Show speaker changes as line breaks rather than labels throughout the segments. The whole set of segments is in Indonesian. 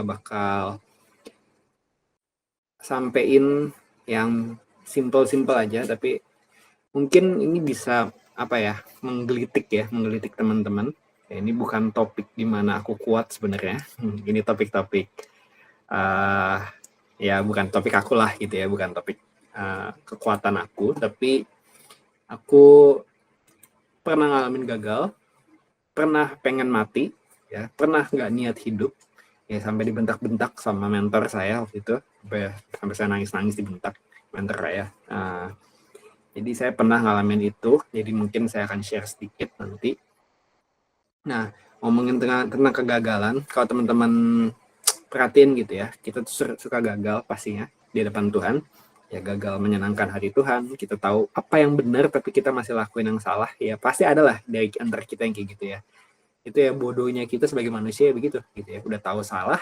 bakal sampein yang simple aja, tapi mungkin ini bisa menggelitik teman-teman. Ya, ini bukan topik di mana aku kuat sebenarnya. Ini topik-topik ya bukan topik aku lah gitu ya, bukan topik kekuatan aku, tapi aku pernah ngalamin gagal, pernah pengen mati, ya pernah nggak niat hidup, ya sampai dibentak-bentak sama mentor saya waktu itu, sampai saya nangis-nangis dibentak mentor saya. Jadi saya pernah ngalamin itu, jadi mungkin saya akan share sedikit nanti. Nah, ngomongin tentang kegagalan, kalau teman-teman perhatiin gitu ya, kita tuh suka gagal pastinya di depan Tuhan. Ya gagal menyenangkan hati Tuhan, kita tahu apa yang benar tapi kita masih lakuin yang salah, ya pasti ada lah dari antara kita yang kayak gitu ya. Itu ya bodohnya kita sebagai manusia begitu gitu ya, udah tahu salah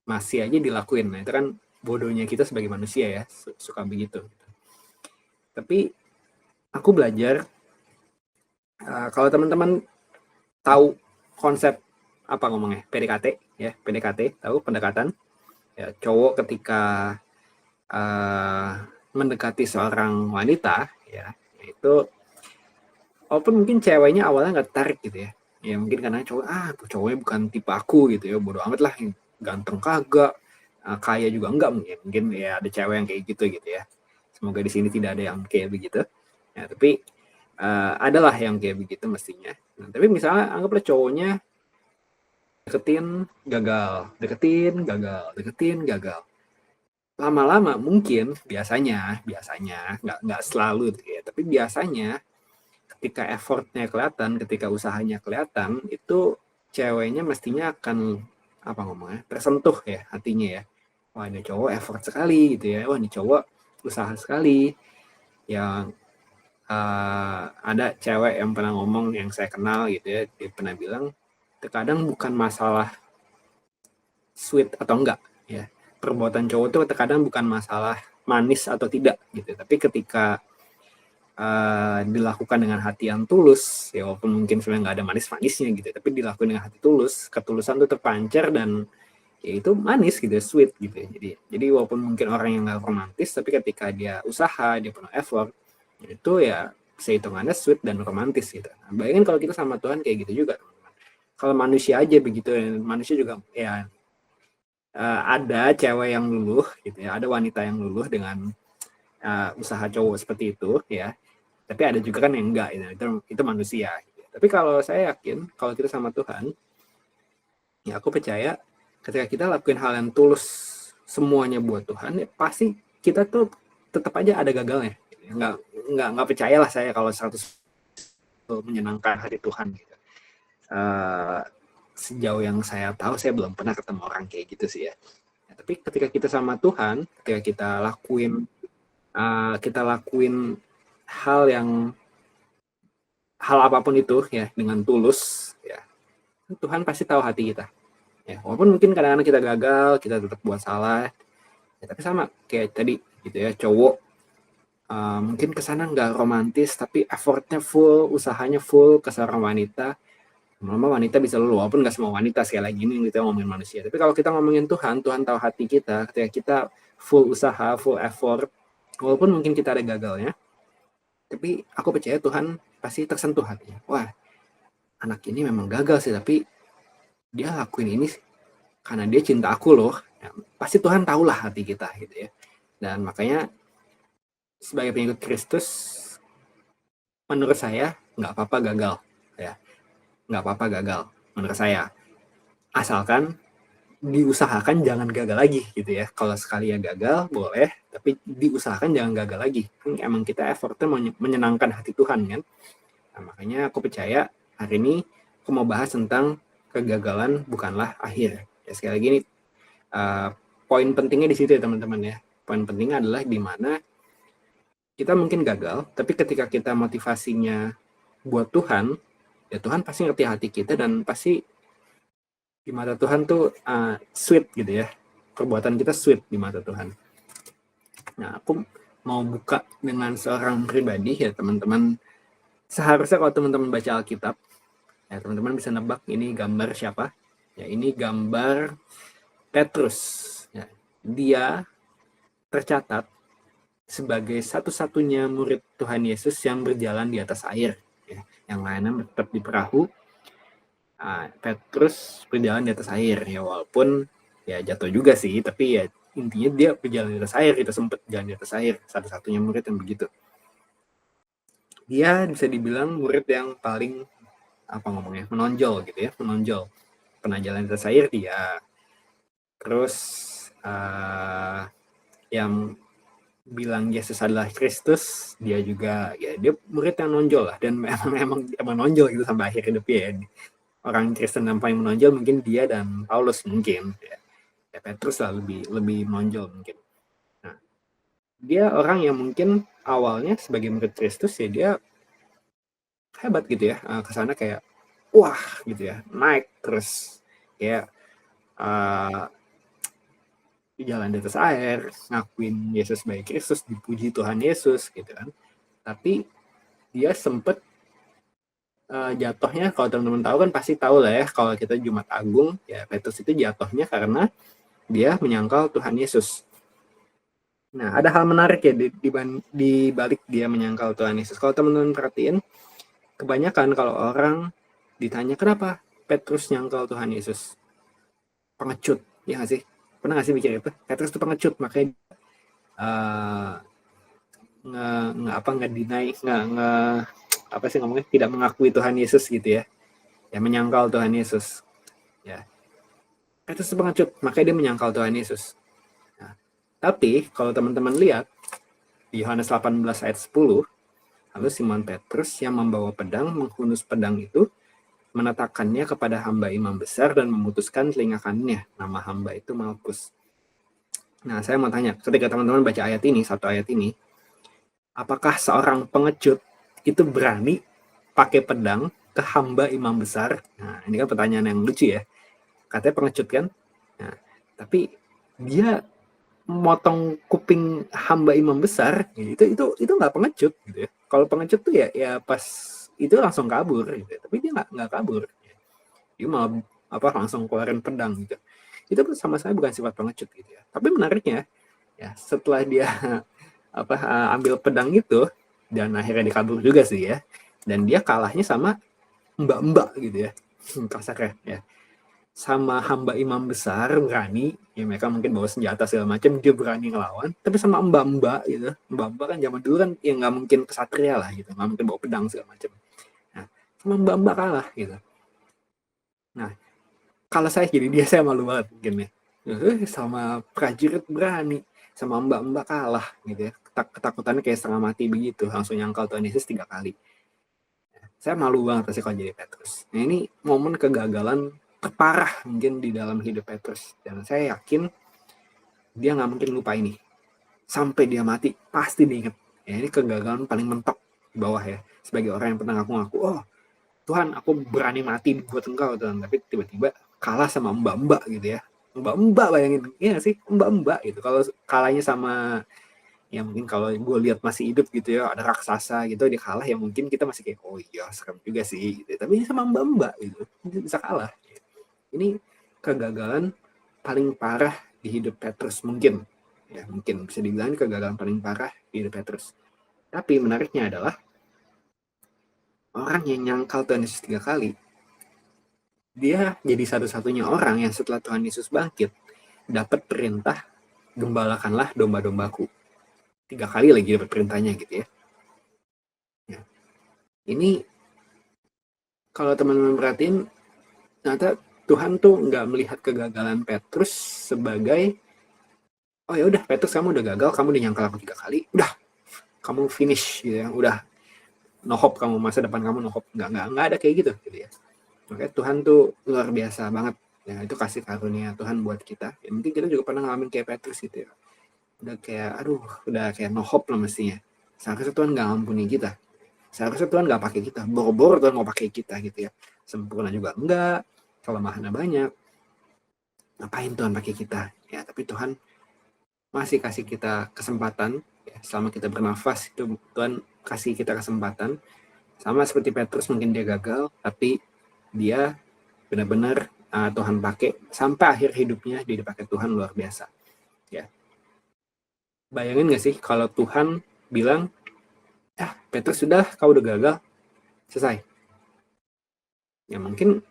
masih aja dilakuin. Nah itu kan bodohnya kita sebagai manusia ya, suka begitu. Tapi aku belajar kalau teman-teman tahu konsep PDKT ya, PDKT tahu pendekatan ya, cowok ketika mendekati seorang wanita ya, itu walaupun mungkin ceweknya awalnya nggak tertarik gitu ya mungkin karena cowoknya bukan tipe aku gitu ya, bodo amat lah, ganteng kagak, kaya juga enggak, mungkin ya ada cewek yang kayak gitu ya. Semoga di sini tidak ada yang kayak begitu ya, tapi adalah yang kayak begitu mestinya. Nah, tapi misalnya anggaplah cowoknya deketin gagal, lama-lama mungkin biasanya nggak selalu ya, tapi biasanya ketika effortnya kelihatan, ketika usahanya kelihatan, itu ceweknya mestinya akan tersentuh ya hatinya ya. Wah ini cowok effort sekali gitu ya, wah ini cowok usaha sekali. Yang ada cewek yang pernah ngomong yang saya kenal gitu ya, dia pernah bilang terkadang bukan masalah sweet atau enggak ya, perbuatan cowok itu terkadang bukan masalah manis atau tidak gitu, tapi ketika dilakukan dengan hati yang tulus ya, walaupun mungkin sebenarnya nggak ada manis-manisnya gitu, tapi dilakukan dengan hati tulus, ketulusan itu terpancar dan ya itu manis gitu, sweet gitu ya. Jadi walaupun mungkin orang yang nggak romantis, tapi ketika dia usaha, dia penuh effort, itu ya sehitungannya sweet dan romantis gitu. Nah, bayangin kalau kita sama Tuhan kayak gitu juga, teman-teman. Kalau manusia aja begitu, manusia juga ya ada cewek yang luluh gitu ya, ada wanita yang luluh dengan usaha cowok seperti itu ya, tapi ada juga kan yang enggak, itu manusia gitu. Tapi kalau saya yakin kalau kita sama Tuhan ya, aku percaya ketika kita lakuin hal yang tulus semuanya buat Tuhan ya, pasti kita tuh tetap aja ada gagalnya. Nggak percayalah saya kalau 100 menyenangkan hati Tuhan gitu. Sejauh yang saya tahu, saya belum pernah ketemu orang kayak gitu sih ya. Tapi ketika kita sama Tuhan, ketika kita lakuin hal apapun itu ya dengan tulus ya, Tuhan pasti tahu hati kita ya. Walaupun mungkin kadang-kadang kita gagal, kita tetap buat salah ya, tapi sama kayak tadi gitu ya, cowok mungkin kesana nggak romantis, tapi effortnya full, usahanya full ke seorang wanita. Lama-lama wanita bisa luluh, walaupun nggak semua wanita, sekali lagi ini kita ngomongin manusia. Tapi kalau kita ngomongin Tuhan tahu hati kita, ketika kita full usaha, full effort, walaupun mungkin kita ada gagalnya, tapi aku percaya Tuhan pasti tersentuh hatinya. Wah, anak ini memang gagal sih, tapi dia lakuin ini karena dia cinta aku loh. Ya, pasti Tuhan tahulah hati kita gitu ya. Dan makanya sebagai pengikut Kristus, menurut saya nggak apa-apa gagal ya, nggak apa-apa gagal menurut saya, asalkan diusahakan jangan gagal lagi gitu ya. Kalau sekali ya gagal boleh, tapi diusahakan jangan gagal lagi. Kan emang kita effortnya menyenangkan hati Tuhan kan. Nah, makanya aku percaya hari ini aku mau bahas tentang kegagalan bukanlah akhir. Ya, sekali lagi ini poin pentingnya di situ ya teman-teman ya. Poin pentingnya adalah di mana kita mungkin gagal, tapi ketika kita motivasinya buat Tuhan, ya Tuhan pasti ngerti hati kita dan pasti di mata Tuhan tuh sweet gitu ya. Perbuatan kita sweet di mata Tuhan. Nah, aku mau buka dengan seorang pribadi ya teman-teman. Seharusnya kalau teman-teman baca Alkitab, ya teman-teman bisa nebak ini gambar siapa. Ya ini gambar Petrus, ya, dia tercatat sebagai satu-satunya murid Tuhan Yesus yang berjalan di atas air. Ya. Yang lainnya tetap di perahu. Petrus berjalan di atas air, ya walaupun ya jatuh juga sih, tapi ya intinya dia berjalan di atas air, kita sempat jalan di atas air, satu-satunya murid yang begitu. Dia bisa dibilang murid yang paling menonjol gitu ya, menonjol. Pernah jalan di atas air dia. Terus yang bilang Yesus adalah Kristus, dia juga ya dia murid yang nonjol lah, dan emang nonjol gitu sampai akhir hidupnya ya. Orang Kristen yang paling menonjol mungkin dia dan Paulus mungkin ya. Petrus lah lebih menonjol mungkin. Nah, dia orang yang mungkin awalnya sebagai murid Kristus ya dia hebat gitu ya, kesana kayak wah gitu ya, naik terus kayak jalan di atas air, ngakuin Yesus sebagai Kristus, dipuji Tuhan Yesus gitu kan. Tapi dia sempet jatuhnya, kalau teman-teman tahu kan pasti tahu lah ya, kalau kita Jumat Agung ya Petrus itu jatuhnya karena dia menyangkal Tuhan Yesus. Nah, ada hal menarik ya di balik dia menyangkal Tuhan Yesus. Kalau teman-teman perhatiin, kebanyakan kalau orang ditanya kenapa Petrus nyangkal Tuhan Yesus, pengecut, ya nggak sih? Pernah nggak sih mikir itu? Petrus itu pengecut, makanya tidak mengakui Tuhan Yesus gitu ya, ya menyangkal Tuhan Yesus. Ya, Petrus itu pengecut, makanya dia menyangkal Tuhan Yesus. Nah, tapi kalau teman-teman lihat di Yohanes 18 ayat 10, lalu Simon Petrus yang membawa pedang menghunus pedang itu, menatakannya kepada hamba imam besar dan memutuskan telinga kanannya. Nama hamba itu Malkus. Nah, saya mau tanya, ketika teman-teman baca ayat ini, satu ayat ini, apakah seorang pengecut itu berani pakai pedang ke hamba imam besar? Nah, ini kan pertanyaan yang lucu ya. Katanya pengecut kan? Nah, tapi dia motong kuping hamba imam besar, itu nggak pengecut gitu ya. Kalau pengecut tuh ya pas itu langsung kabur gitu. Tapi dia nggak kabur. Dia malah langsung keluarin pedang gitu. Itu sama saya bukan sifat pengecut gitu ya. Tapi menariknya ya setelah dia ambil pedang itu dan akhirnya dikabur juga sih ya. Dan dia kalahnya sama mbak-mbak gitu ya. Kasarnya ya. Sama hamba imam besar berani, ya mereka mungkin bawa senjata segala macam, dia berani ngelawan, tapi sama mbak-mbak gitu, mbak-mbak kan zaman dulu kan ya nggak mungkin kesatria lah gitu, nggak mungkin bawa pedang segala macam. Nah, sama mbak-mbak kalah gitu. Nah, kalau saya jadi dia, saya malu banget mungkin ya. Sama prajurit berani, sama mbak-mbak kalah gitu ya. Ketakutannya kayak setengah mati begitu, langsung nyangkal Tuhan Yesus 3 kali. Saya malu banget pasti kalau jadi Petrus. Nah, ini momen kegagalan terparah mungkin di dalam hidup Petrus, dan saya yakin dia nggak mungkin lupa ini sampai dia mati, pasti diingat ya. Ini kegagalan paling mentok di bawah ya, sebagai orang yang pernah ngaku oh Tuhan aku berani mati buat engkau Tuhan, tapi tiba-tiba kalah sama mbak-mbak gitu ya. Mbak-mbak, bayangin ya sih, mbak-mbak gitu. Kalau kalahnya sama ya mungkin kalau gue lihat masih hidup gitu ya, ada raksasa gitu dia kalah, ya mungkin kita masih kayak oh iya serem juga sih gitu. Tapi sama mbak-mbak gitu bisa kalah. Ini kegagalan paling parah di hidup Petrus mungkin. Ya, mungkin bisa dibilang kegagalan paling parah di hidup Petrus. Tapi menariknya adalah orang yang nyangkal Tuhan Yesus 3 kali, dia jadi satu-satunya orang yang setelah Tuhan Yesus bangkit dapat perintah gembalakanlah domba-dombaku. 3 kali lagi dapat perintahnya gitu ya. Nah, ini kalau teman-teman perhatiin, ternyata Tuhan tuh nggak melihat kegagalan Petrus sebagai oh ya udah Petrus kamu udah gagal, kamu udah nyangkal aku 3 kali, udah kamu finish gitu ya, udah no hope kamu, masa depan kamu no hope. Nggak ada kayak gitu ya. Makanya Tuhan tuh luar biasa banget ya, itu kasih karunia Tuhan buat kita ya. Mungkin kita juga pernah ngalamin kayak Petrus gitu ya, udah kayak no hope lah mestinya. Seharusnya Tuhan nggak ampuni kita, seharusnya Tuhan nggak pakai kita, boro-boro Tuhan mau pakai kita gitu ya. Sempurna juga enggak, kelemahannya banyak, ngapain Tuhan pakai kita ya. Tapi Tuhan masih kasih kita kesempatan ya, selama kita bernafas itu Tuhan kasih kita kesempatan. Sama seperti Petrus, mungkin dia gagal, tapi dia benar-benar Tuhan pakai sampai akhir hidupnya dia dipakai Tuhan luar biasa. Ya. Bayangin nggak sih kalau Tuhan bilang, Petrus sudah, kau udah gagal, selesai. Ya mungkin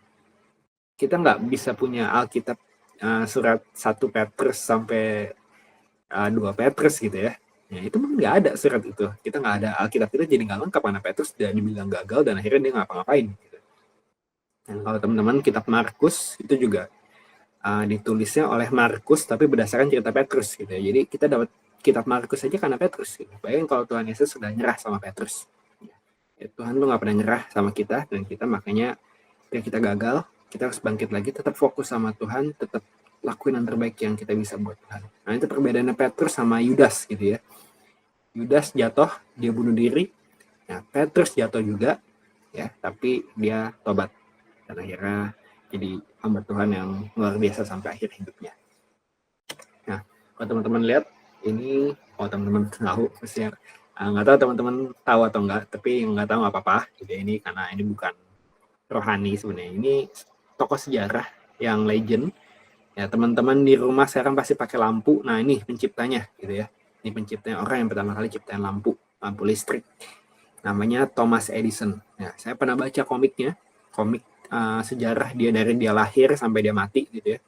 kita nggak bisa punya Alkitab surat 1 Petrus sampai 2 Petrus gitu ya. Ya itu mungkin nggak ada surat itu. Kita nggak ada Alkitab itu jadi nggak lengkap karena Petrus udah dibilang gagal dan akhirnya dia ngapa-ngapain. Gitu. Dan kalau teman-teman kitab Markus itu juga ditulisnya oleh Markus tapi berdasarkan cerita Petrus gitu ya. Jadi kita dapat kitab Markus aja karena Petrus gitu. Bayangin kalau Tuhan Yesus sudah nyerah sama Petrus. Ya, Tuhan tuh nggak pernah nyerah sama kita dan kita makanya ketika kita gagal, kita harus bangkit lagi, tetap fokus sama Tuhan, tetap lakuin yang terbaik yang kita bisa buat Tuhan. Nah itu perbedaannya Petrus sama Yudas gitu ya. Yudas jatuh, dia bunuh diri. Nah Petrus jatuh juga, ya, tapi dia tobat dan akhirnya jadi hamba Tuhan yang luar biasa sampai akhir hidupnya. Nah kalau teman-teman lihat ini, teman-teman tahu, maksudnya nggak tahu teman-teman tahu atau enggak, tapi nggak tahu nggak apa-apa. Jadi ini karena ini bukan rohani sebenarnya, ini tokoh sejarah yang legend. Ya teman-teman di rumah sekarang pasti pakai lampu. Nah ini penciptanya gitu ya. Ini penciptanya, orang yang pertama kali ciptain lampu listrik. Namanya Thomas Edison. Ya, saya pernah baca komiknya, komik sejarah dia dari dia lahir sampai dia mati gitu ya.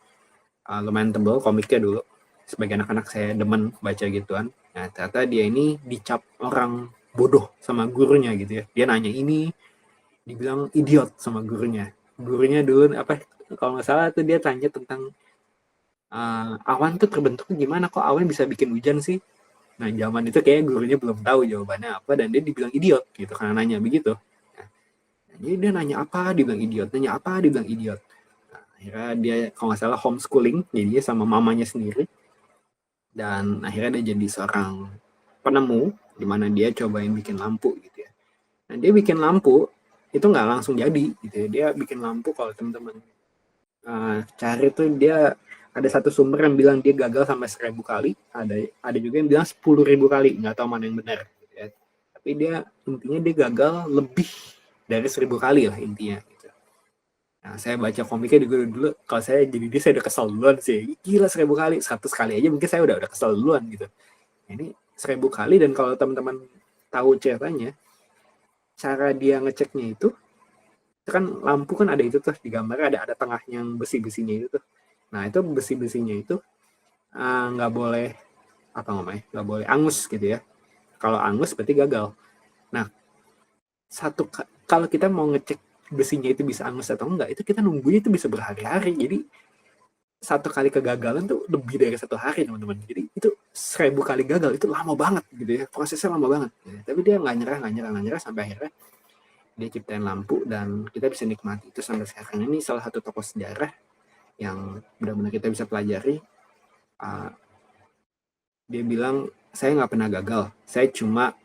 Lumayan tebal komiknya dulu. Sebagai anak-anak saya demen baca gituan. Nah ternyata dia ini dicap orang bodoh sama gurunya gitu ya. Dia nanya ini, dibilang idiot sama gurunya. Gurunya dulu apa? Kalau nggak salah tuh dia tanya tentang awan tuh terbentuknya gimana, kok awan bisa bikin hujan sih. Nah zaman itu kayak gurunya belum tahu jawabannya apa dan dia dibilang idiot gitu karena nanya begitu. Nah, jadi dia nanya apa dibilang idiot, nanya apa dibilang idiot. Nah, akhirnya dia kalau nggak salah homeschooling jadinya sama mamanya sendiri dan akhirnya dia jadi seorang penemu di mana dia cobain bikin lampu gitu ya. Nah dia bikin lampu itu nggak langsung jadi gitu ya. Dia bikin lampu, kalau teman-teman cari tuh dia ada satu sumber yang bilang dia gagal sampai 1000 kali, ada juga yang bilang 10.000 kali, nggak tahu mana yang benar gitu ya. Tapi dia intinya dia gagal lebih dari 1000 kali lah intinya gitu. Nah saya baca komiknya dulu, kalau saya jadi dia saya udah kesel duluan sih, gila 1000 kali, 100 kali aja mungkin saya udah kesel duluan gitu. Ini 1000 kali, dan kalau teman-teman tahu ceritanya, cara dia ngeceknya itu kan lampu kan ada itu tuh di gambarnya ada tengahnya yang besi-besinya itu tuh. Nah itu besi-besinya itu nggak boleh nggak boleh angus gitu ya. Kalau angus berarti gagal. Nah kalau kita mau ngecek besinya itu bisa angus atau enggak, itu kita nunggunya itu bisa berhari-hari. Jadi satu kali kegagalan tuh lebih dari 1 hari teman-teman. Jadi itu 1000 kali gagal itu lama banget gitu ya, prosesnya lama banget. Tapi dia nggak nyerah sampai akhirnya dia ciptain lampu dan kita bisa nikmati itu sampai sekarang. Ini salah satu tokoh sejarah yang benar-benar kita bisa pelajari. Dia bilang, saya nggak pernah gagal, saya cuma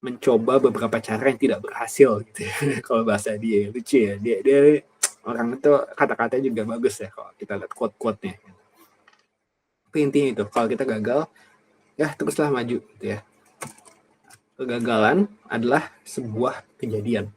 mencoba beberapa cara yang tidak berhasil gitu ya. Kalau bahasa dia lucu ya, dia orang itu kata-katanya juga bagus ya kalau kita lihat quote-quote-nya. Tapi intinya itu, kalau kita gagal ya teruslah maju gitu ya. Kegagalan adalah sebuah kejadian,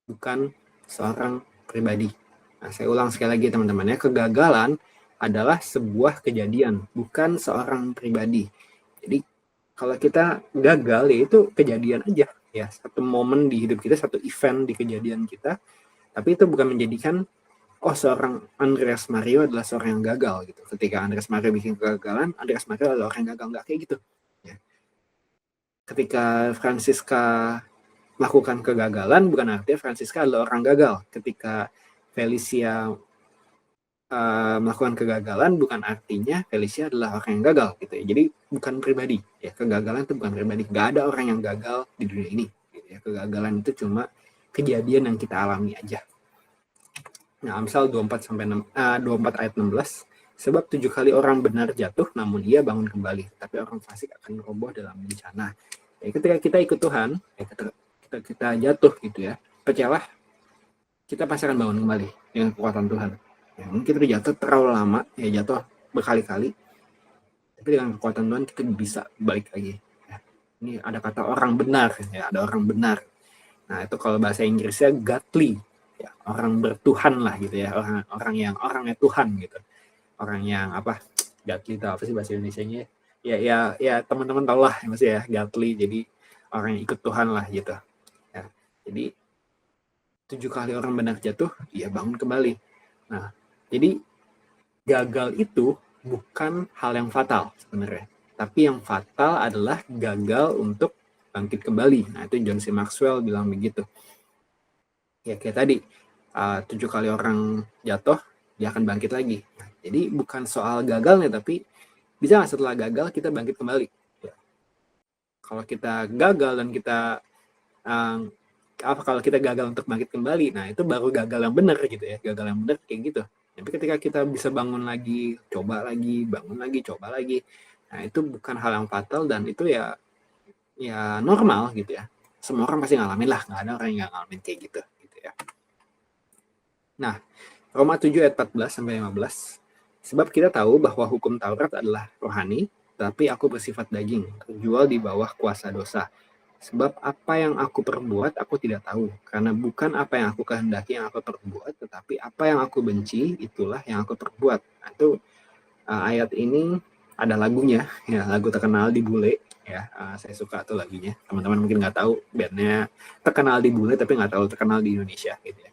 bukan seorang pribadi. Nah, saya ulang sekali lagi teman-teman ya, kegagalan adalah sebuah kejadian, bukan seorang pribadi. Jadi kalau kita gagal ya itu kejadian aja ya, satu momen di hidup kita, satu event di kejadian kita, tapi itu bukan menjadikan seorang Andreas Mario adalah seorang yang gagal gitu. Ketika Andreas Mario bikin kegagalan, Andreas Mario adalah orang yang gagal, nggak kayak gitu ya. Ketika Francisca melakukan kegagalan, bukan artinya Francisca adalah orang gagal. Ketika Felicia melakukan kegagalan, bukan artinya Felicia adalah orang yang gagal gitu ya. Jadi bukan pribadi ya, kegagalan itu bukan pribadi. Nggak ada orang yang gagal di dunia ini gitu ya. Kegagalan itu cuma kejadian yang kita alami aja. Nah, Amsal 24 ayat 16, sebab 7 kali orang benar jatuh namun ia bangun kembali, tapi orang fasik akan roboh dalam bencana. Ya, ketika kita ikut Tuhan, kita jatuh gitu ya, percayalah kita pasti akan bangun kembali dengan kekuatan Tuhan. Ya, mungkin kita jatuh terlalu lama, ya jatuh berkali-kali, tapi dengan kekuatan Tuhan kita bisa balik lagi. Ya, ini ada kata orang benar, ya ada orang benar. Nah itu kalau bahasa Inggrisnya godly, ya orang bertuhan lah gitu ya, orangnya Tuhan gitu, orang yang Gatli itu apa sih bahasa Indonesianya ya teman-teman tau lah masih ya Gatli, jadi orang yang ikut Tuhan lah gitu ya. Jadi 7 kali orang benar jatuh, dia bangun kembali. Nah, jadi gagal itu bukan hal yang fatal sebenarnya, tapi yang fatal adalah gagal untuk bangkit kembali. Nah, itu John C. Maxwell bilang begitu. Ya kayak tadi, 7 kali orang jatuh, dia akan bangkit lagi. Nah, jadi bukan soal gagalnya, tapi bisa nggak setelah gagal kita bangkit kembali? Ya. Kalau kita gagal dan kita kalau kita gagal untuk bangkit kembali, nah itu baru gagal yang benar gitu ya, gagal yang benar kayak gitu. Tapi ketika kita bisa bangun lagi, coba lagi, bangun lagi, coba lagi, nah itu bukan hal yang fatal dan itu ya normal gitu ya. Semua orang pasti ngalamin lah, nggak ada orang yang nggak ngalamin kayak gitu ya. Nah, Roma 7 ayat 14-15, sebab kita tahu bahwa hukum Taurat adalah rohani, tapi aku bersifat daging, terjual di bawah kuasa dosa. Sebab apa yang aku perbuat, aku tidak tahu. Karena bukan apa yang aku kehendaki yang aku perbuat, tetapi apa yang aku benci, itulah yang aku perbuat. Nah, itu ayat ini ada lagunya, ya lagu terkenal di bule. Ya, saya suka tuh lagunya. Teman-teman mungkin nggak tahu bandnya terkenal di bule, tapi nggak tahu terkenal di Indonesia gitu ya.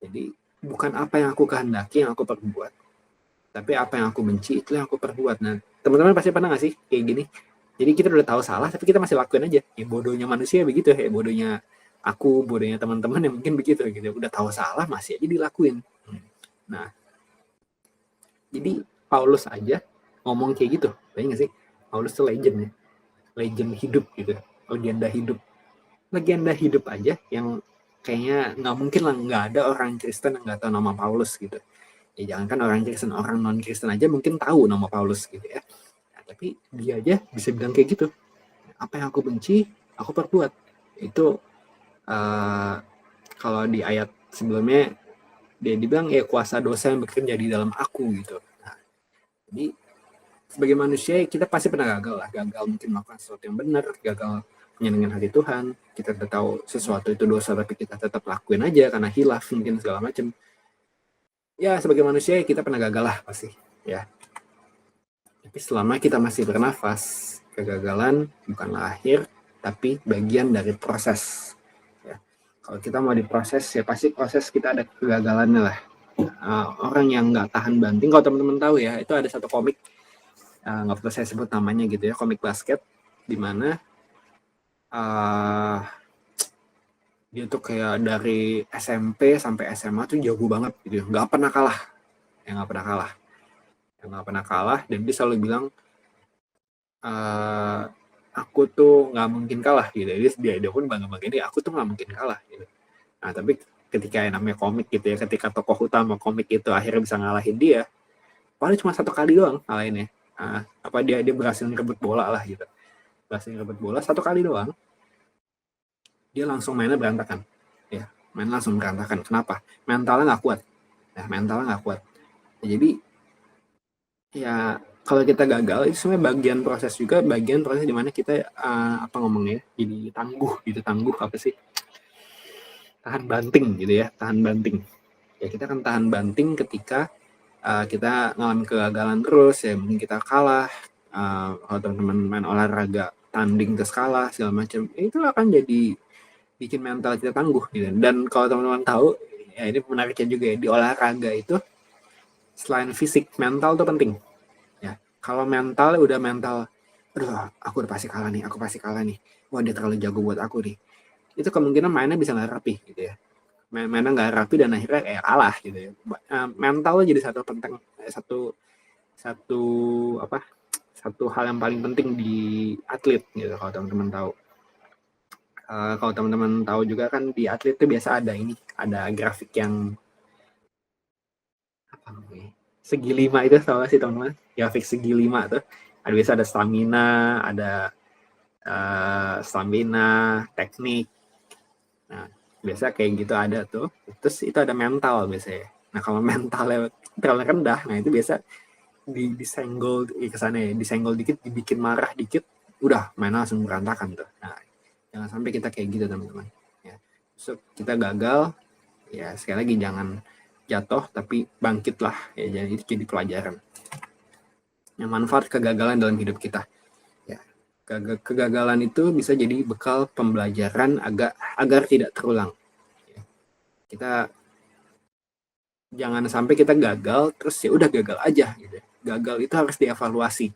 Jadi bukan apa yang aku kehendaki yang aku perbuat, tapi apa yang aku benci, itu yang aku perbuat. Nah, teman-teman pasti pernah nggak sih kayak gini? Jadi kita udah tahu salah, tapi kita masih lakuin aja. Ya bodohnya manusia begitu ya, bodohnya aku, bodohnya teman-teman yang mungkin begitu gitu. Udah tahu salah masih aja dilakuin. Nah, jadi Paulus aja ngomong kayak gitu. Bayang nggak sih? Paulus tuh legend ya. Legend hidup gitu. Legenda hidup. Legenda hidup aja yang kayaknya nggak mungkin lah, nggak ada orang Kristen yang nggak tahu nama Paulus gitu. Ya jangan kan orang Kristen, orang non-Kristen aja mungkin tahu nama Paulus gitu ya. Tapi dia aja bisa bilang kayak gitu, apa yang aku benci aku perbuat. Itu kalau di ayat sebelumnya dia dibilang ya kuasa dosa yang bekerja di dalam aku gitu. Nah, jadi sebagai manusia kita pasti pernah gagal lah, gagal mungkin melakukan sesuatu yang benar, gagal menyenangkan hati Tuhan. Kita udah tahu sesuatu itu dosa tapi kita tetap lakuin aja karena hilaf mungkin segala macam. Ya sebagai manusia kita pernah gagal lah pasti ya. Tapi selama kita masih bernafas, kegagalan bukanlah akhir, tapi bagian dari proses. Ya. Kalau kita mau diproses, ya pasti proses kita ada kegagalannya lah. Orang yang nggak tahan banting, kalau teman-teman tahu ya, itu ada satu komik, nggak perlu saya sebut namanya gitu ya, komik basket, di mana dia tuh kayak dari SMP sampai SMA tuh jago banget gitu, nggak pernah kalah, dan dia selalu bilang, aku tuh nggak mungkin kalah gitu. Jadi dia pun bangga-bangga ini, aku tuh nggak mungkin kalah gitu. Nah tapi ketika yang namanya komik gitu ya, ketika tokoh utama komik itu akhirnya bisa ngalahin dia, paling cuma 1 kali doang ngalahinnya. Dia berhasil ngerebut bola lah gitu, berhasil ngerebut bola 1 kali doang, dia langsung mainnya berantakan ya, main langsung berantakan. Kenapa? Mentalnya nggak kuat ya, jadi ya kalau kita gagal itu sebenarnya bagian proses juga, bagian proses dimana kita ngomongnya jadi tangguh apa sih, tahan banting gitu ya, tahan banting ya. Kita akan tahan banting ketika kita ngalamin kegagalan terus ya, mungkin kita kalah, kalau teman-teman main olahraga tanding terus kalah segala macam, itu akan jadi bikin mental kita tangguh gitu. Dan kalau teman-teman tahu ya, ini menariknya juga ya, di olahraga itu selain fisik, mental tuh penting. Kalau mental udah mental, aduh aku udah pasti kalah nih, wah dia terlalu jago buat aku nih, itu kemungkinan mainnya bisa nggak rapi gitu ya, mainnya nggak rapi dan akhirnya kalah gitu ya. Mental jadi satu hal yang paling penting di atlet gitu. Kalau teman-teman tahu, juga kan di atlet tuh biasa ada grafik yang apa namanya, segi 5 itu, tahu sih teman-teman, grafik segi 5 tuh biasa ada stamina, teknik. Nah, biasa kayak gitu ada tuh. Terus itu ada mental biasanya. Nah, kalau mentalnya terlalu rendah, nah itu biasa disenggol ke sana ya, disenggol dikit, dibikin marah dikit, udah main langsung berantakan tuh. Nah, jangan sampai kita kayak gitu teman-teman. Ya. So, kita gagal, Ya sekali lagi jangan jatuh tapi bangkitlah ya, jadi itu jadi pelajaran. Yang manfaat kegagalan dalam hidup kita. Ya, kegagalan itu bisa jadi bekal pembelajaran agar tidak terulang. Ya, kita jangan sampai kita gagal terus ya udah gagal aja gitu. Gagal itu harus dievaluasi.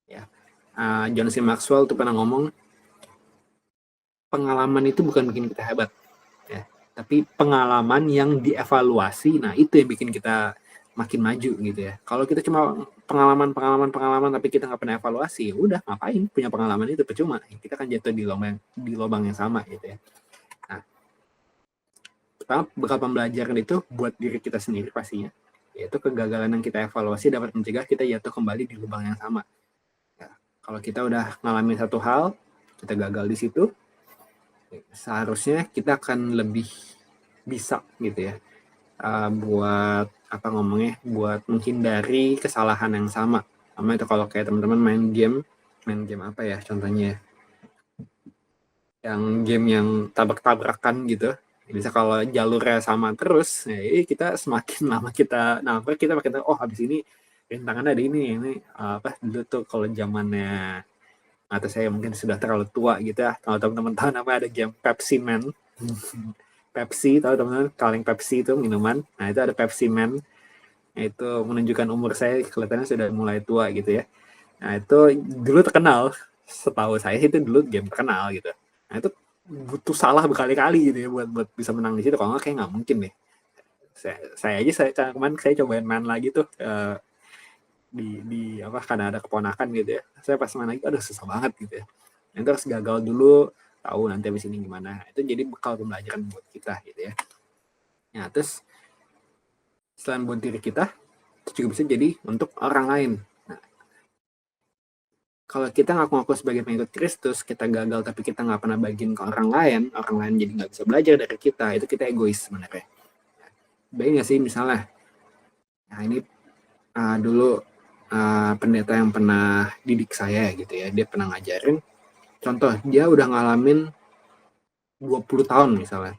Ya, John C. Maxwell tuh pernah ngomong pengalaman itu bukan bikin kita hebat, ya, tapi pengalaman yang dievaluasi, nah itu yang bikin kita makin maju gitu ya. Kalau kita cuma pengalaman tapi kita nggak pernah evaluasi, ya udah ngapain punya pengalaman itu, percuma. Kita akan jatuh di lubang yang sama gitu ya. Nah, pertama bekal pembelajaran itu buat diri kita sendiri pastinya, yaitu kegagalan yang kita evaluasi dapat mencegah kita jatuh kembali di lubang yang sama. Ya, kalau kita udah ngalamin satu hal, kita gagal di situ, seharusnya kita akan lebih bisa gitu ya, buat apa ngomongnya, buat menghindari kesalahan yang sama. Sama itu kalau kayak teman-teman main game apa ya contohnya ya, yang game yang tabrak-tabrakan gitu. Bisa kalau jalurnya sama terus, ya kita semakin lama kita nabrak, kita makin tahu, oh habis ini rintangannya ada ini apa dulu tuh kalau zamannya, atau saya mungkin sudah terlalu tua gitu ya. Kalau teman-teman tahu namanya ada game Pepsi Man. Pepsi, tahu teman-teman, kaleng Pepsi itu minuman. Nah, itu ada Pepsi Man. Nah, itu menunjukkan umur saya kelihatannya sudah mulai tua gitu ya. Nah, itu dulu terkenal. Setahu saya itu dulu game terkenal gitu. Nah, itu butuh salah berkali-kali gitu ya buat bisa menang di situ. Kalau nggak kayak nggak mungkin deh. Saya kemarin saya cobain main lagi tuh, di apa, karena ada keponakan gitu ya. Saya pas main lagi aduh susah banget gitu ya. Nanti harus gagal dulu, tahu nanti habis ini gimana. Itu jadi bekal pembelajaran buat kita gitu ya. Nah, terus selain buat diri kita, itu juga bisa jadi untuk orang lain. Nah, kalau kita ngaku-ngaku sebagai pengikut Kristus, kita gagal tapi kita nggak pernah bagiin ke orang lain jadi nggak bisa belajar dari kita, itu kita egois sebenarnya. Baik nggak sih misalnya, nah ini dulu pendeta yang pernah didik saya gitu ya, dia pernah ngajarin, contoh dia udah ngalamin 20 tahun misalnya,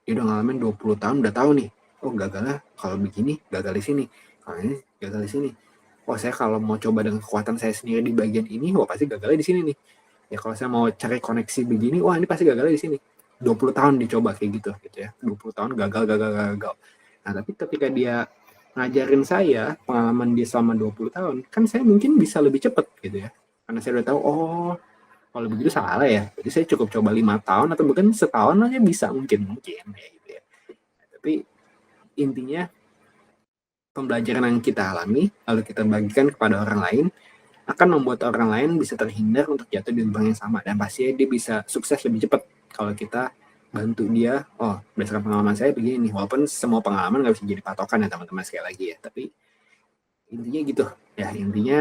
dia udah ngalamin 20 tahun, udah tahu nih, oh gagalnya kalau begini, gagal di sini, kalau ini gagal di sini. Oh saya kalau mau coba dengan kekuatan saya sendiri di bagian ini, wah pasti gagalnya di sini nih. Ya kalau saya mau cari koneksi begini, wah ini pasti gagalnya di sini. 20 tahun dicoba kayak gitu ya. 20 tahun gagal. Nah, tapi ketika dia ngajarin saya pengalaman dia selama 20 tahun, kan saya mungkin bisa lebih cepat gitu ya. Karena saya udah tahu, oh kalau begitu salah ya. Jadi saya cukup coba 5 tahun atau mungkin setahun aja bisa mungkin ya gitu ya. Tapi intinya pembelajaran yang kita alami lalu kita bagikan kepada orang lain akan membuat orang lain bisa terhindar untuk jatuh di lubang yang sama, dan pastinya dia bisa sukses lebih cepat kalau kita bantu dia. Oh berdasarkan pengalaman saya begini nih, walaupun semua pengalaman nggak bisa jadi patokan ya teman-teman, sekali lagi ya, tapi intinya gitu ya. Intinya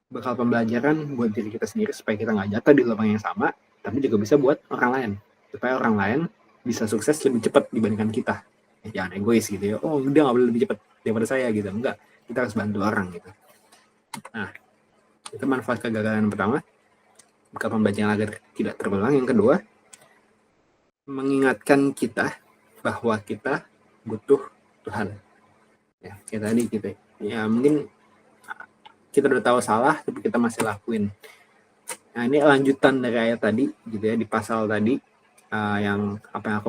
bakal pembelajaran buat diri kita sendiri supaya kita nggak jatuh di lubang yang sama, tapi juga bisa buat orang lain supaya orang lain bisa sukses lebih cepat dibandingkan kita. Jangan egois gitu ya, oh dia nggak boleh lebih cepat daripada saya gitu, enggak, kita harus bantu orang gitu. Nah, itu manfaat kegagalan pertama, bukan pembelajaran agar tidak terulang. Yang kedua, mengingatkan kita bahwa kita butuh Tuhan. Ya, kayak tadi gitu ya, mungkin kita udah tahu salah tapi kita masih lakuin. Nah, ini lanjutan dari ayat tadi gitu ya, di pasal tadi, yang apa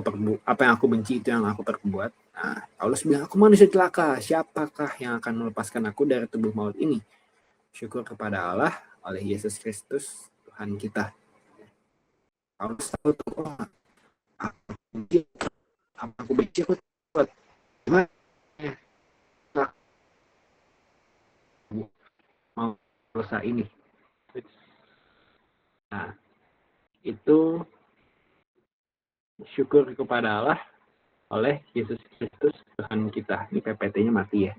yang aku benci itu yang aku perbuat. Nah, Paulus bilang, aku manusia celaka, siapakah yang akan melepaskan aku dari tubuh maut ini? Syukur kepada Allah oleh Yesus Kristus Tuhan kita. Paulus tahu tuh, oh, aku benci aku buat gimana mau dosa ini. Nah, itu syukur kepada Allah oleh Yesus Kristus Tuhan kita. Ini PPT-nya mati ya.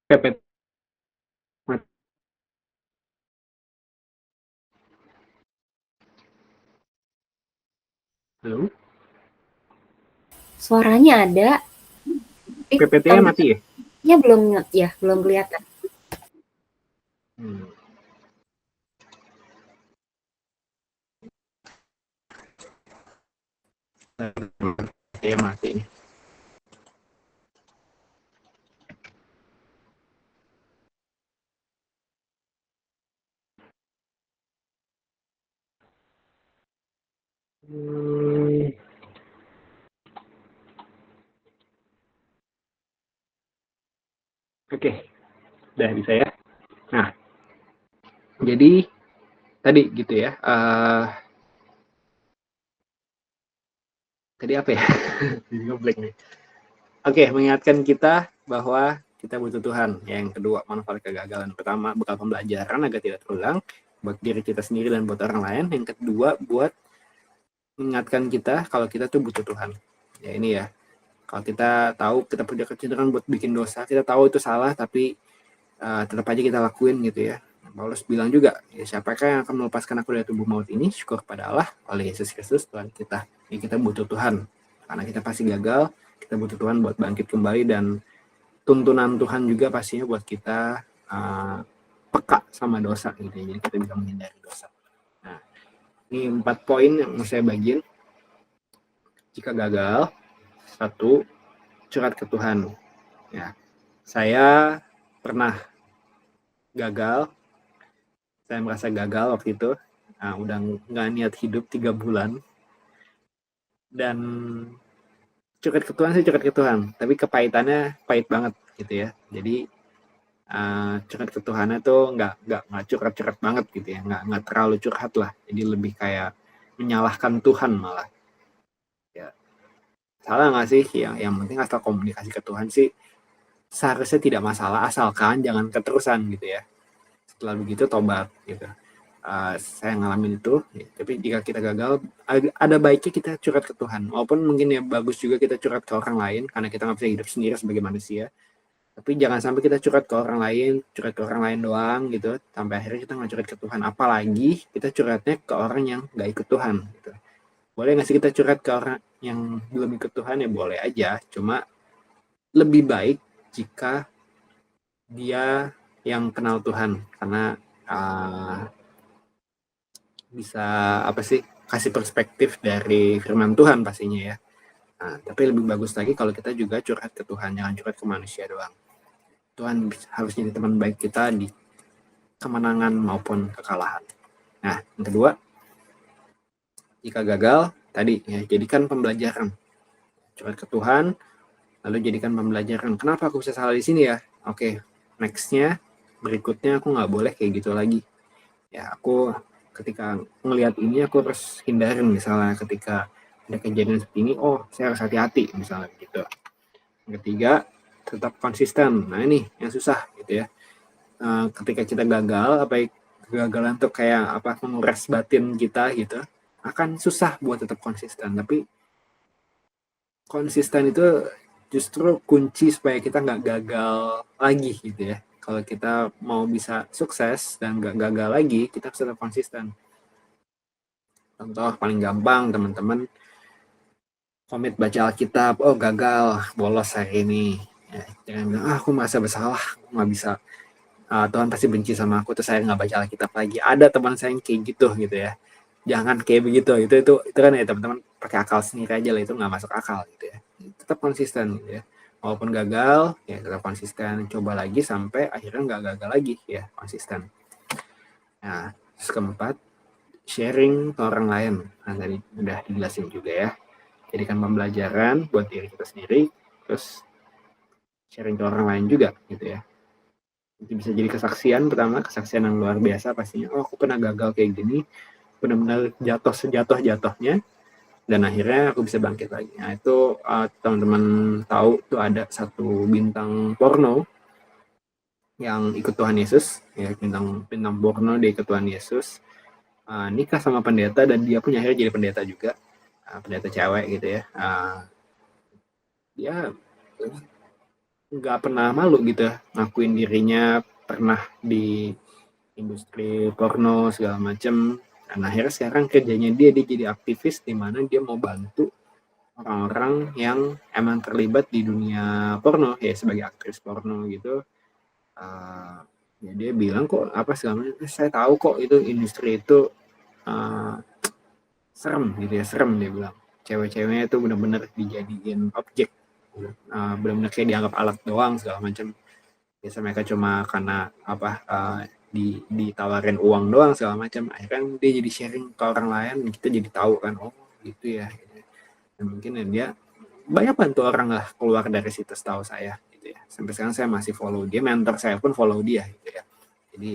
PPT mati. Halo?
Suaranya ada,
PPT-nya mati ya?
tombolnya belum ya, belum kelihatan.
Hmm. PPT mati nih. Hmm. Oke, udah bisa ya. Nah, jadi tadi gitu ya. Tadi apa ya? Jadi ngeblank nih. Oke, mengingatkan kita bahwa kita butuh Tuhan. Yang kedua, manfaat kegagalan. Pertama, bekal pembelajaran agar tidak terulang buat diri kita sendiri dan buat orang lain. Yang kedua, buat mengingatkan kita kalau kita tuh butuh Tuhan. Ya ini ya. Kalau kita tahu kita punya kecenderungan buat bikin dosa, kita tahu itu salah, tapi tetap aja kita lakuin gitu ya. Paulus bilang juga, ya siapakah yang akan melepaskan aku dari tubuh maut ini? Syukur kepada Allah oleh Yesus Kristus Tuhan kita. Ya, kita butuh Tuhan. Karena kita pasti gagal, kita butuh Tuhan buat bangkit kembali, dan tuntunan Tuhan juga pastinya buat kita peka sama dosa gitu ya. Jadi kita bisa menghindari dosa. Nah, ini 4 poin yang mau saya bagiin. Jika gagal, 1, curhat ke Tuhan. Ya, saya pernah gagal, saya merasa gagal waktu itu. Udah nggak niat hidup 3 bulan, dan curhat ke Tuhan sih curhat ke Tuhan, tapi kepahitannya pahit banget gitu ya. Jadi curhat ke Tuhan itu nggak curhat-curhat banget gitu ya, nggak terlalu curhat lah. Jadi lebih kayak menyalahkan Tuhan malah. Ya, salah nggak sih? Yang penting asal komunikasi ke Tuhan sih seharusnya tidak masalah, asalkan jangan keterusan gitu ya. Setelah begitu tobat gitu. Saya ngalamin itu, ya. Tapi jika kita gagal, ada baiknya kita curhat ke Tuhan. Walaupun mungkin ya bagus juga kita curhat ke orang lain, karena kita nggak bisa hidup sendiri sebagai manusia. Tapi jangan sampai kita curhat ke orang lain, curhat ke orang lain doang gitu, sampai akhirnya kita nggak curhat ke Tuhan. Apalagi kita curhatnya ke orang yang nggak ikut Tuhan. Gitu. Boleh nggak sih kita curhat ke orang yang belum ikut Tuhan? Ya boleh aja. Cuma lebih baik jika dia yang kenal Tuhan, karena bisa apa sih, kasih perspektif dari firman Tuhan pastinya ya. Tapi lebih bagus lagi kalau kita juga curhat ke Tuhan, jangan curhat ke manusia doang. Tuhan harus jadi teman baik kita di kemenangan maupun kekalahan. Nah, yang kedua, jika gagal, tadi ya jadikan pembelajaran. Curhat ke Tuhan, lalu jadikan pembelajaran. Kenapa aku bisa salah di sini ya? Oke, nextnya, berikutnya aku nggak boleh kayak gitu lagi. Ya, aku ketika ngelihat ini aku harus hindarin, misalnya ketika ada kejadian seperti ini, oh saya harus hati-hati misalnya gitu. Yang ketiga, tetap konsisten. Nah ini yang susah gitu ya. Ketika kita gagal, apa kegagalan tuh kayak apa, menguras batin kita gitu, akan susah buat tetap konsisten. Tapi konsisten itu justru kunci supaya kita nggak gagal lagi gitu ya. Kalau kita mau bisa sukses dan nggak gagal lagi, kita harus tetap konsisten. Contoh paling gampang, teman-teman komit baca Alkitab, oh gagal, bolos hari ini. Ya, jangan bilang, aku merasa bersalah, aku nggak bisa. Tuhan pasti benci sama aku, terus saya nggak baca Alkitab lagi. Ada teman saya yang kayak gitu ya. Jangan kayak begitu. Itu kan ya teman-teman pakai akal sendiri aja lah, itu nggak masuk akal gitu ya. Tetap konsisten gitu ya. Walaupun gagal, ya tetap konsisten. Coba lagi sampai akhirnya nggak gagal lagi ya, konsisten. Nah, terus keempat, sharing ke orang lain. Nah, tadi udah dijelasin juga ya. Jadikan pembelajaran buat diri kita sendiri, terus sharing ke orang lain juga gitu ya. Itu bisa jadi kesaksian, pertama kesaksian yang luar biasa pastinya. Oh, aku pernah gagal kayak gini, benar-benar jatuh sejatuh-jatuhnya, dan akhirnya aku bisa bangkit lagi. Nah itu teman-teman tahu tuh ada satu bintang porno yang ikut Tuhan Yesus, ya bintang porno dia ikut Tuhan Yesus, nikah sama pendeta, dan dia punya akhirnya jadi pendeta juga, pendeta cewek gitu ya. Dia nggak pernah malu gitu ngakuin dirinya pernah di industri porno segala macem, Dan akhirnya sekarang kerjanya dia jadi aktivis di mana dia mau bantu orang-orang yang emang terlibat di dunia porno ya sebagai aktris porno gitu. Ya dia bilang kok apa segala macam, saya tahu kok itu industri itu serem gitu ya, serem dia bilang. Cewek-ceweknya itu benar-benar dijadiin objek, benar-benar kayak dianggap alat doang segala macam. Biasa mereka cuma karena apa ditawarin uang doang segala macam. Akhirnya dia jadi sharing ke orang lain, kita jadi tahu kan, oh gitu ya. Dan mungkin dia banyak bantu orang lah keluar dari situ setahu saya gitu ya. Sampai sekarang saya masih follow dia, mentor saya pun follow dia gitu ya. Jadi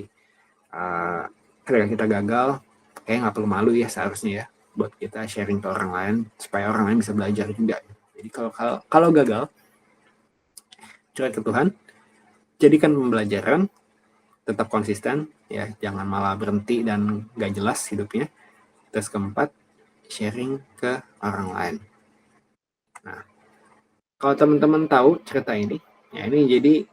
ketika kita gagal, kayak nggak perlu malu ya seharusnya ya, buat kita sharing ke orang lain supaya orang lain bisa belajar juga. Jadi kalau gagal, curhat ke Tuhan, jadikan pembelajaran, tetap konsisten ya, jangan malah berhenti dan nggak jelas hidupnya. Terus keempat, sharing ke orang lain. Nah, kalau teman-teman tahu cerita ini, ya ini jadi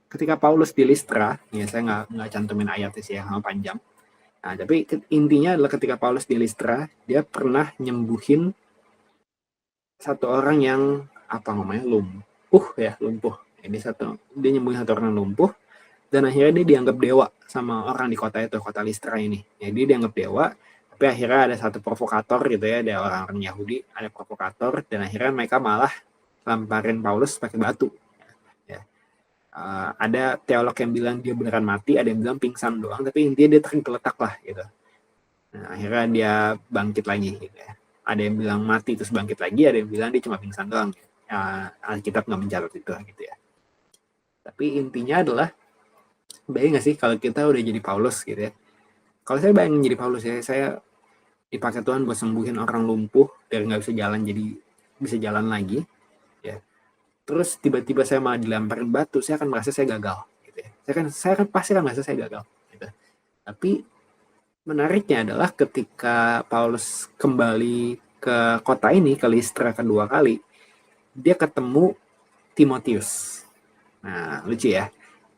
ketika Paulus di Listra, ya saya nggak cantumin ayatnya sih ya, panjang. Nah, tapi intinya adalah ketika Paulus di Listra, dia pernah nyembuhin satu orang yang apa namanya lumpuh. Ini dia nyembuhin satu orang lumpuh, dan akhirnya dia dianggap dewa sama orang di kota itu, kota Listra ini. Jadi dia dianggap dewa, tapi akhirnya ada satu provokator gitu ya, ada orang-orang Yahudi, ada provokator, dan akhirnya mereka malah lamparin Paulus pakai batu. Ya. Ada teolog yang bilang dia beneran mati, ada yang bilang pingsan doang, tapi intinya dia tergeletak lah gitu. Nah, akhirnya dia bangkit lagi gitu ya. Ada yang bilang mati terus bangkit lagi, ada yang bilang dia cuma pingsan doang. Alkitab nggak mencatat itu gitu ya. Tapi intinya adalah, bayang nggak sih kalau kita udah jadi Paulus gitu ya. Kalau saya bayangin jadi Paulus ya, saya dipakai Tuhan buat sembuhin orang lumpuh dari nggak bisa jalan jadi bisa jalan lagi ya. Terus tiba-tiba saya malah dilemparin batu, saya akan merasa saya gagal gitu ya. Saya kan pasti akan merasa saya gagal gitu. Tapi menariknya adalah ketika Paulus kembali ke kota ini, ke Listra kedua kali, dia ketemu Timotius. Nah, lucu ya.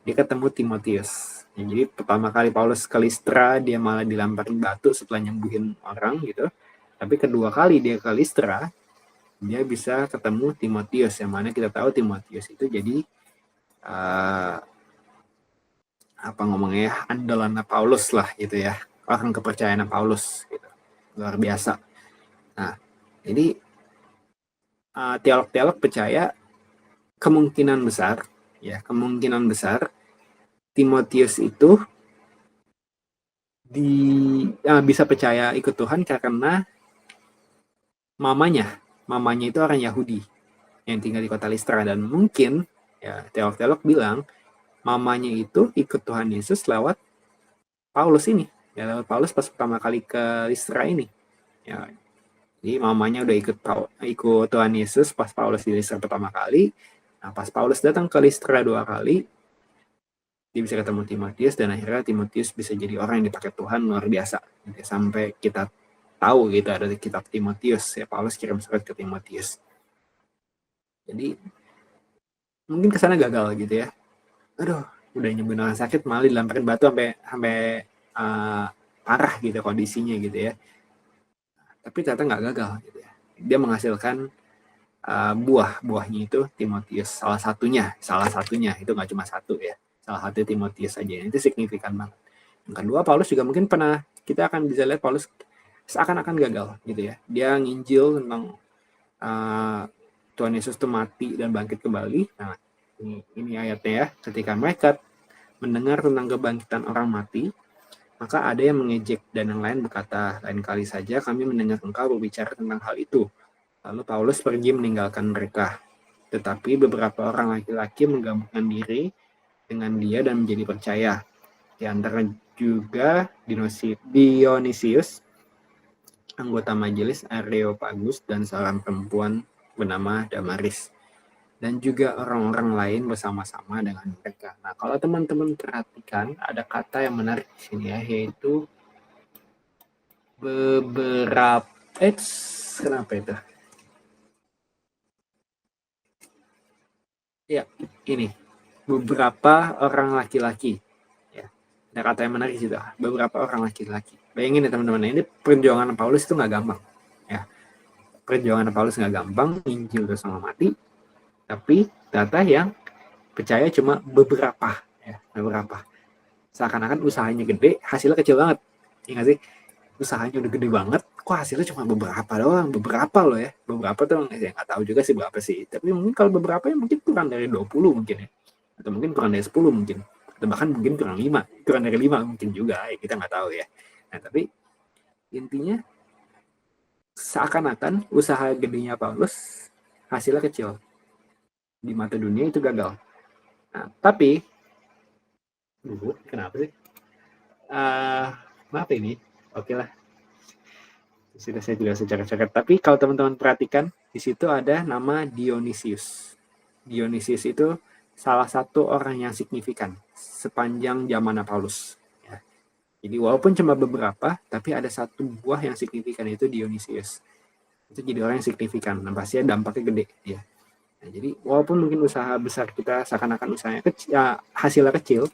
Dia ketemu Timotius. Ya, jadi pertama kali Paulus ke Listra, dia malah dilemparin batu setelah nyembuhin orang gitu. Tapi kedua kali dia ke Listra, dia bisa ketemu Timotius. Yang mana kita tahu Timotius itu jadi apa ngomongnya, andalan Paulus lah gitu ya. Orang kepercayaan Paulus gitu. Luar biasa. Nah, jadi teolog-teolog percaya kemungkinan besar Timotius itu bisa percaya ikut Tuhan karena mamanya itu orang Yahudi yang tinggal di kota Listra, dan mungkin ya teolog-teolog bilang mamanya itu ikut Tuhan Yesus lewat Paulus ini, ya lewat Paulus pas pertama kali ke Listra ini. Ya, jadi mamanya udah ikut Tuhan Yesus pas Paulus di Listra pertama kali. Nah, pas Paulus datang ke Listra 2 kali, dia bisa ketemu Timotius, dan akhirnya Timotius bisa jadi orang yang dipakai Tuhan luar biasa. Gitu, sampai kita tahu gitu ada di kitab Timotius, ya Paulus kirim surat ke Timotius. Jadi mungkin kesana gagal gitu ya. Aduh, udah nyembuhin orang sakit malah dilemparin batu sampai parah gitu kondisinya gitu ya. Tapi ternyata nggak gagal gitu ya. Dia menghasilkan buahnya itu Timotius, salah satunya itu nggak cuma satu ya, salah satu Timotius aja, itu signifikan banget. Yang kedua, Paulus juga mungkin kita akan bisa lihat Paulus seakan-akan gagal gitu ya, dia nginjil tentang Tuhan Yesus itu mati dan bangkit kembali. Nah, ini ayatnya ya, ketika mereka mendengar tentang kebangkitan orang mati, maka ada yang mengejek dan yang lain berkata, lain kali saja kami mendengar engkau berbicara tentang hal itu. Lalu Paulus pergi meninggalkan mereka. Tetapi beberapa orang laki-laki menggabungkan diri dengan dia dan menjadi percaya. Di antara juga Dionysius, anggota majelis Areopagus, dan seorang perempuan bernama Damaris. Dan juga orang-orang lain bersama-sama dengan mereka. Nah, kalau teman-teman perhatikan, ada kata yang menarik di sini ya, yaitu beberapa... kenapa itu? Ya, ini beberapa orang laki-laki. Ya, ada kata yang menarik juga. Beberapa orang laki-laki. Bayangin ya teman-teman, ini perjuangan Paulus itu nggak gampang. Ya, perjuangan Paulus nggak gampang, Injil udah sama mati, tapi ternyata yang percaya cuma beberapa, ya, beberapa. Seakan-akan usahanya gede, hasilnya kecil banget. Ya nggak sih? Usahanya udah gede banget, kok hasilnya cuma beberapa doang, beberapa loh ya. Beberapa tuh ya nggak tahu juga sih berapa sih. Tapi mungkin kalau beberapa ya mungkin kurang dari 20 mungkin ya. Atau mungkin kurang dari 10 mungkin. Atau bahkan mungkin kurang 5, kurang dari 5 mungkin juga, ya, kita nggak tahu ya. Nah, tapi intinya seakan-akan usaha gedenya Paulus hasilnya kecil. Di mata dunia itu gagal. Nah, tapi kenapa sih? Maaf ini. Oke lah. Sudah saya juga secara-cara. Tapi kalau teman-teman perhatikan, di situ ada nama Dionysius. Dionysius itu salah satu orang yang signifikan sepanjang zaman Paulus. Ya. Jadi walaupun cuma beberapa, tapi ada satu buah yang signifikan, itu Dionysius. Itu jadi orang yang signifikan. Nah, pastinya dampaknya gede. Ya. Nah, jadi walaupun mungkin usaha besar kita seakan-akan usahanya kecil, ya, hasilnya kecil,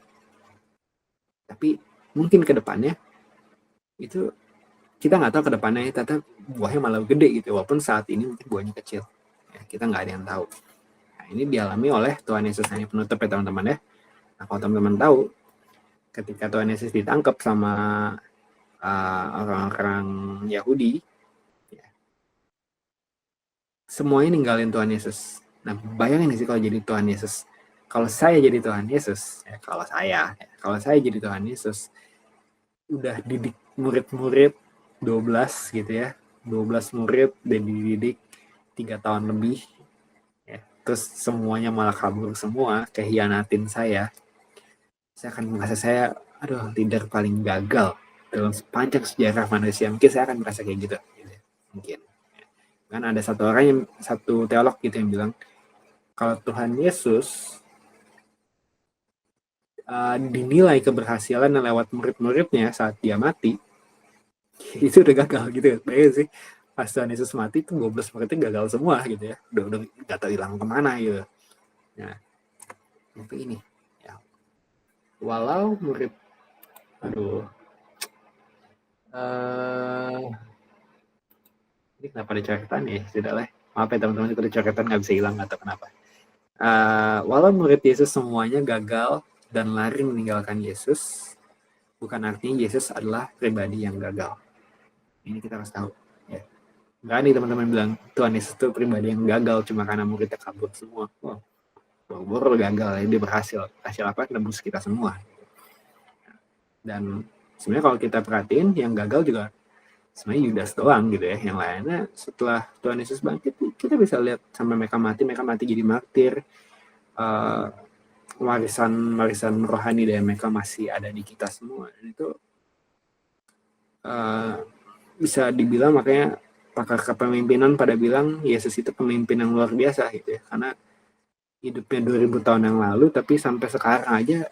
tapi mungkin ke depannya itu kita nggak tahu ke depannya ternyata buahnya malah gede gitu, walaupun saat ini mungkin buahnya kecil. Ya, kita nggak ada yang tahu. Nah, ini dialami oleh Tuhan Yesus. Hanya penutup ya teman-teman ya. Nah, kalau teman-teman tahu, ketika Tuhan Yesus ditangkap sama orang-orang Yahudi, ya, semuanya ninggalin Tuhan Yesus. Nah, bayangin sih kalau jadi Tuhan Yesus. Kalau saya jadi Tuhan Yesus, ya, kalau saya jadi Tuhan Yesus, udah didik murid-murid 12 gitu ya, 12 murid dan dididik 3 tahun lebih, ya. Terus semuanya malah kabur semua, kehianatin saya akan merasa saya, aduh, leader paling gagal dalam sepanjang sejarah manusia. Mungkin saya akan merasa kayak gitu, mungkin. Kan ada satu teolog gitu yang bilang, kalau Tuhan Yesus dinilai keberhasilan lewat murid-muridnya saat dia mati, itu udah gagal gitu. Bayangin sih, pas Tuhan Yesus mati tuh 12 muridnya gagal semua gitu ya, udah gak tahu hilang kemana gitu. Nah, tapi ini ya, walau murid, ini kenapa ada coretan ya, sudahlah, maaf ya teman-teman, itu ada coretan nggak bisa hilang atau kenapa. Walau murid Yesus semuanya gagal dan lari meninggalkan Yesus, bukan artinya Yesus adalah pribadi yang gagal. Ini kita harus tahu. Ya. Nggak nih teman-teman bilang Tuhan Yesus itu pribadi yang gagal cuma karena muridnya kabur semua. Wow, boro-boro gagal, ya. Dia berhasil. Hasil apa? Nebus kita semua. Dan sebenarnya kalau kita perhatiin, yang gagal juga sebenarnya Yudas doang gitu ya. Yang lainnya setelah Tuhan Yesus bangkit, kita bisa lihat sampai mereka mati jadi martir. Warisan rohani dari mereka masih ada di kita semua. Dan itu bisa dibilang, makanya pakar kepemimpinan pada bilang Yesus itu pemimpin yang luar biasa gitu ya, karena hidupnya 2000 tahun yang lalu tapi sampai sekarang aja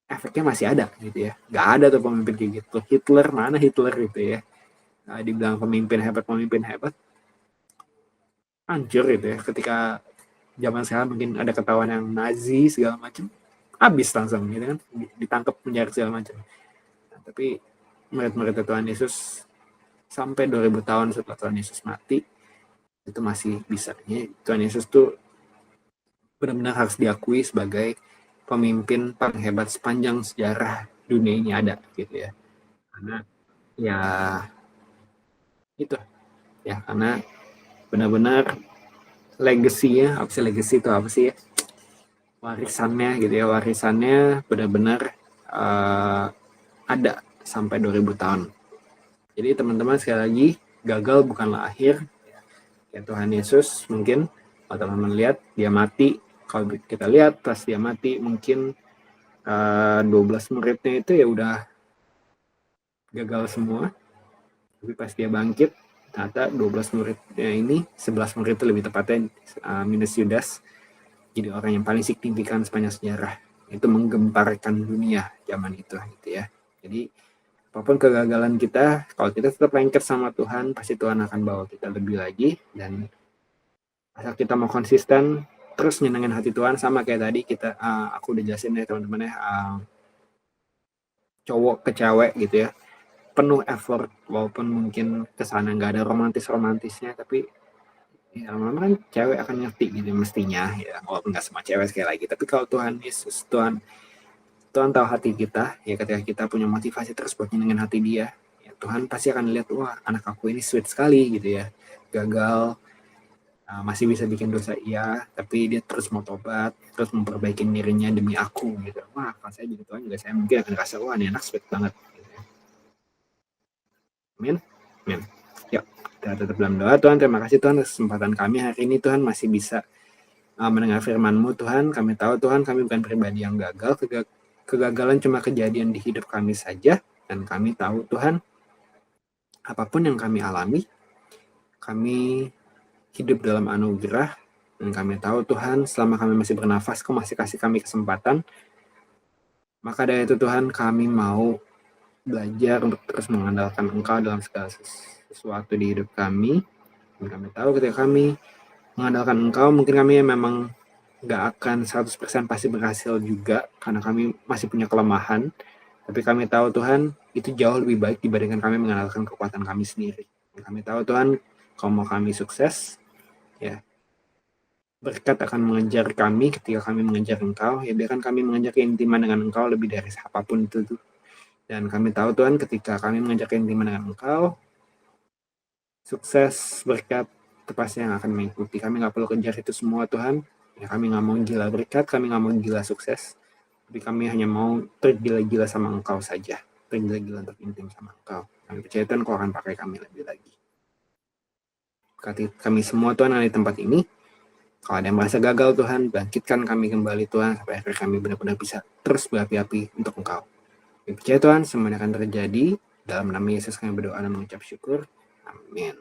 efeknya masih ada gitu ya. Gak ada tuh pemimpin kayak gitu. Hitler, mana Hitler gitu ya, dibilang pemimpin hebat, hancur gitu ya. Ketika zaman sekarang mungkin ada ketahuan yang Nazi segala macam, habis langsung gitu kan, ditangkap, penjara segala macam. Nah, tapi murid-murid Tuhan Yesus sampai 2000 tahun setelah Tuhan Yesus mati itu masih bisa. Tuhan Yesus tuh benar-benar harus diakui sebagai pemimpin paling hebat sepanjang sejarah dunia ini ada gitu ya. Karena ya itu ya, karena benar-benar legasinya, legacy itu apa sih ya? Warisannya gitu ya, warisannya benar-benar ada sampai 2000 tahun. Jadi teman-teman, sekali lagi, gagal bukanlah akhir. Ya, Tuhan Yesus mungkin kalau teman-teman lihat dia mati, kalau kita lihat pas dia mati mungkin 12 muridnya itu ya udah gagal semua. Tapi pas dia bangkit, ternyata 12 muridnya ini, 11 murid itu lebih tepatnya, minus Yudas, jadi orang yang paling signifikan sepanjang sejarah. Itu menggemparkan dunia zaman itu gitu ya. Jadi apapun kegagalan kita, kalau kita tetap lengket sama Tuhan, pasti Tuhan akan bawa kita lebih lagi. Dan asal kita mau konsisten, terus nyenengin hati Tuhan, sama kayak tadi aku udah jelasin ya teman-teman ya, cowok ke cewek gitu ya. penuh effort, walaupun mungkin kesana nggak ada romantisnya, tapi ya lama-lama kan cewek akan ngerti gitu mestinya ya, walaupun nggak semua cewek sekali lagi. Tapi kalau Tuhan Yesus, Tuhan tahu hati kita ya, ketika kita punya motivasi terus buat nyenengin hati dia ya, Tuhan pasti akan lihat, wah anak aku ini sweet sekali gitu ya, gagal, masih bisa bikin dosa iya, tapi dia terus mau tobat, terus memperbaiki dirinya demi aku gitu. Wah kalau saya jadi Tuhan juga, saya mungkin akan rasa, wah ini anak sweet banget gitu ya. Amin, amin. Yuk kita tetap dalam doa. Tuhan, terima kasih Tuhan atas kesempatan kami hari ini. Tuhan masih bisa mendengar firman-Mu Tuhan. Kami tahu Tuhan kami bukan pribadi yang gagal, kegagalan cuma kejadian di hidup kami saja, dan kami tahu Tuhan apapun yang kami alami, kami hidup dalam anugerah, dan kami tahu Tuhan selama kami masih bernafas, Kau masih kasih kami kesempatan. Maka dari itu Tuhan, kami mau belajar untuk terus mengandalkan Engkau dalam segala sesuatu di hidup kami. Dan kami tahu ketika kami mengandalkan Engkau, mungkin kami memang gak akan 100% pasti berhasil juga, karena kami masih punya kelemahan. Tapi kami tahu Tuhan, itu jauh lebih baik dibandingkan kami mengandalkan kekuatan kami sendiri. Dan kami tahu Tuhan, Kau mau kami sukses, ya. Berkat akan mengejar kami ketika kami mengejar Engkau, ya biarkan kami mengejar keintiman dengan Engkau lebih dari apapun itu. Dan kami tahu Tuhan, ketika kami mengejar keintiman dengan Engkau, sukses, berkat, itu pasti yang akan mengikuti. Kami gak perlu kejar itu semua Tuhan. Ya, kami gak mau gila berkat, kami gak mau gila sukses. Tapi kami hanya mau tergila-gila sama Engkau saja. Tergila-gila untuk intim sama Engkau. Kami percaya Tuhan Kau akan pakai kami lebih lagi. Berkati kami semua Tuhan yang ada di tempat ini. Kalau ada yang merasa gagal Tuhan, bangkitkan kami kembali Tuhan, sampai akhirnya kami benar-benar bisa terus berapi-api untuk Engkau. Kami percaya Tuhan, semuanya akan terjadi. Dalam nama Yesus kami berdoa dan mengucap syukur. Amin.